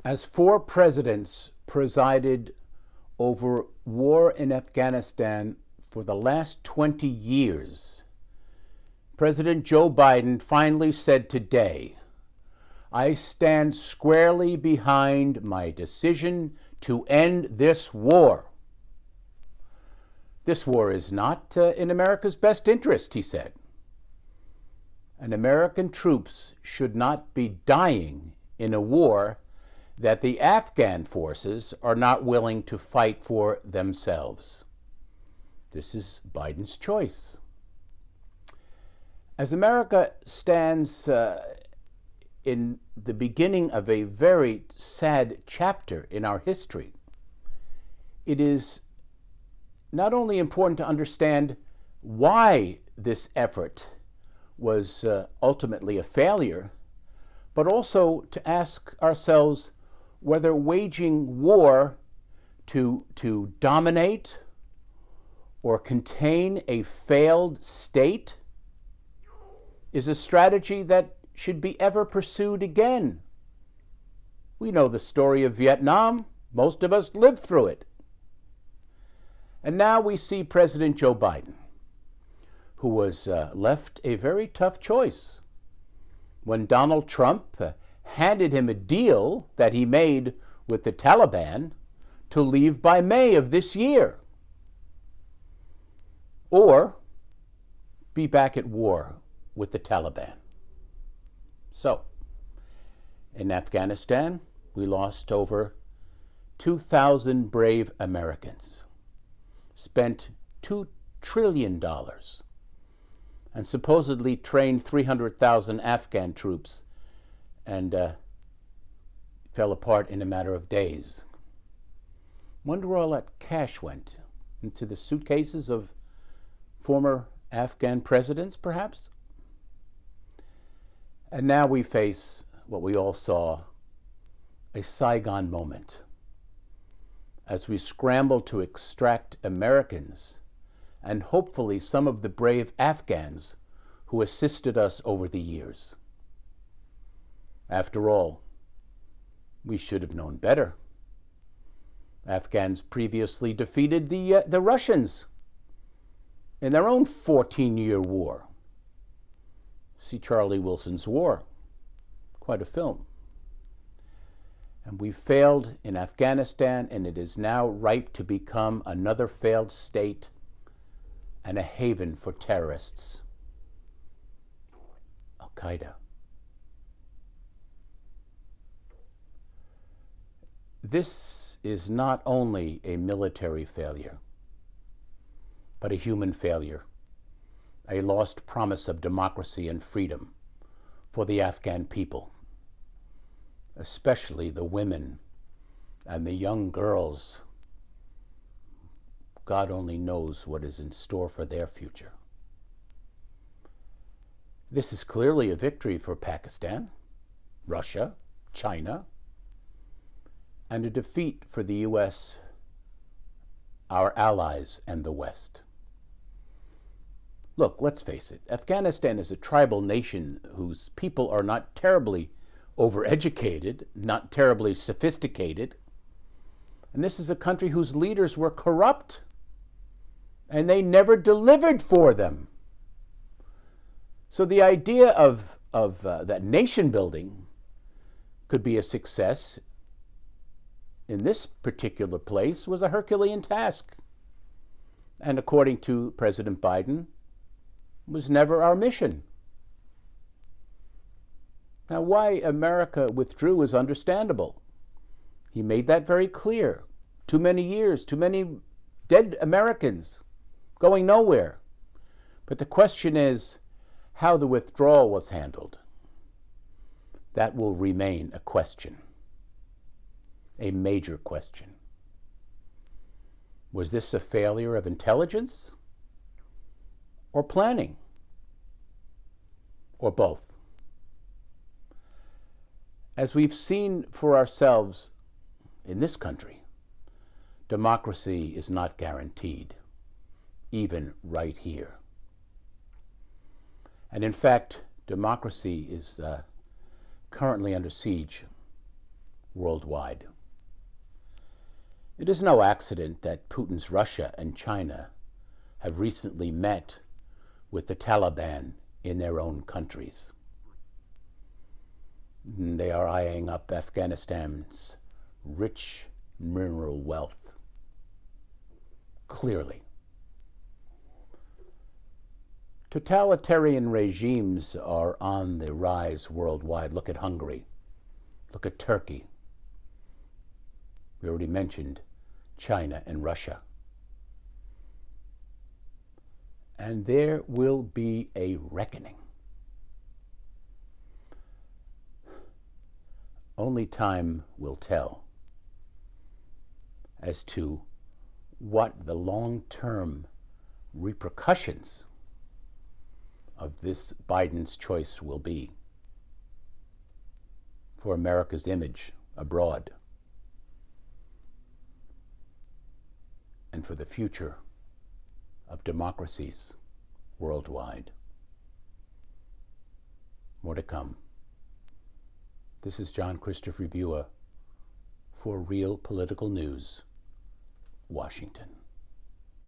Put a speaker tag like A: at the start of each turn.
A: As four presidents presided over war in Afghanistan for the last 20 years, President Joe Biden finally said today, "I stand squarely behind my decision to end this war." This war is not in America's best interest, he said. And American troops should not be dying in a war that the Afghan forces are not willing to fight for themselves. This is Biden's choice. As America stands in the beginning of a very sad chapter in our history, it is not only important to understand why this effort was ultimately a failure, but also to ask ourselves whether waging war to dominate or contain a failed state is a strategy that should be ever pursued again. We know the story of Vietnam. Most of us lived through it. And now we see President Joe Biden, who was left a very tough choice when Donald Trump handed him a deal that he made with the Taliban to leave by May of this year, or be back at war with the Taliban. So, in Afghanistan, we lost over 2,000 brave Americans, spent $2 trillion, and supposedly trained 300,000 Afghan troops, and fell apart in a matter of days. Wonder where all that cash went? Into the suitcases of former Afghan presidents, perhaps? And now we face what we all saw, a Saigon moment, as we scramble to extract Americans and hopefully some of the brave Afghans who assisted us over the years. After all, we should have known better. Afghans previously defeated the Russians in their own 14-year war. See Charlie Wilson's War. Quite a film. And we failed in Afghanistan, and it is now ripe to become another failed state and a haven for terrorists. Al-Qaeda. This is not only a military failure, but a human failure, a lost promise of democracy and freedom for the Afghan people, especially the women and the young girls. God only knows what is in store for their future. This is clearly a victory for Pakistan, Russia, China, and a defeat for the U.S., our allies, and the West. Look, let's face it, Afghanistan is a tribal nation whose people are not terribly overeducated, not terribly sophisticated, and this is a country whose leaders were corrupt, and they never delivered for them. So the idea of that nation building could be a success in this particular place was a Herculean task. And according to President Biden, was never our mission. Now, why America withdrew is understandable. He made that very clear. Too many years, too many dead Americans going nowhere. But the question is how the withdrawal was handled. That will remain a question. A major question. Was this a failure of intelligence or planning? Or both? As we've seen for ourselves in this country, democracy is not guaranteed, even right here. And in fact, democracy is currently under siege worldwide. It is no accident that Putin's Russia and China have recently met with the Taliban in their own countries. They are eyeing up Afghanistan's rich mineral wealth. Clearly. Totalitarian regimes are on the rise worldwide. Look at Hungary. Look at Turkey. We already mentioned China and Russia. And there will be a reckoning. Only time will tell as to what the long-term repercussions of this Biden's choice will be for America's image abroad and for the future of democracies worldwide. More to come. This is John Christopher Bua for Real Political News, Washington.